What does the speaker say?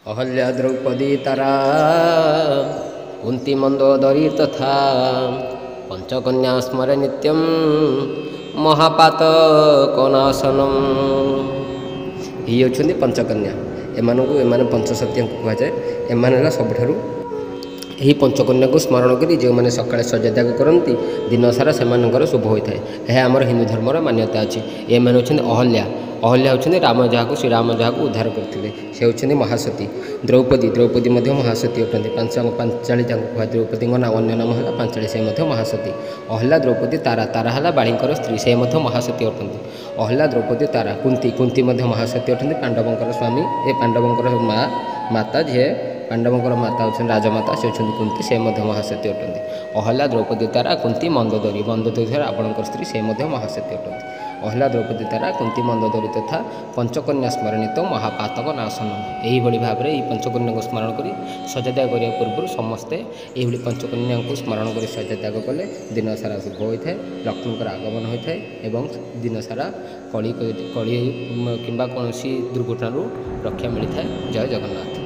अहल्या द्रौपदी तारा कुंती मंदोदरी तथा पंचकन्या स्मर नित्यम महापातकनाशनम। ये होती पंचकन्या। एमाने पंचसत्य कहुए। एमाने सबुठारु यही पंचकन्या को स्मरण करी जो मैंने सकाଳେ सज्जा त्याग करती दिन सारा से शुभ होता है। यह आमर हिंदू धर्मर मान्यता अच्छी। ये मैंने होती अहल्या। अहल्या होती राम जहाँ श्रीराम जहाँ उद्धार करते से होती महासती। द्रौपदी द्रौपदी महासती अटंती। पांचाली कह द्रौपदी ना अन्य नाम है पांचाली से महासती। अहल्या द्रौपदी तारा तारा है बाणीकर स्त्री से महासती अटंती। अहल्या द्रौपदी तारा कुंती कुंती महासती अटंती। पांडवंकर स्वामी ए पांडवंकर माता जी पांडवंकर माता होती राजमाता से होती कुंती से महासती अटंती। अहल्या द्रौपदी तारा कुंती मंदोदरी मंदोदरी रावणकर स्त्री से महासती अटंती। अहल्या द्रौपदी तारा कुंती मंदोदरी तथा पंचकन्या स्मरणित महापातक नाशन। यही भाव में ये पंचकन्या को स्मरण कर सज्जा त्याग करने पूर्व समस्ते ये पंचकन्या को स्मरण कर सज्जा त्याग कले दिन सारा शुभ होता है। लक्ष्मी आगमन होता है और दिन सारा कली कि कौन दुर्घटना रक्षा मिलता है। जय जगन्नाथ।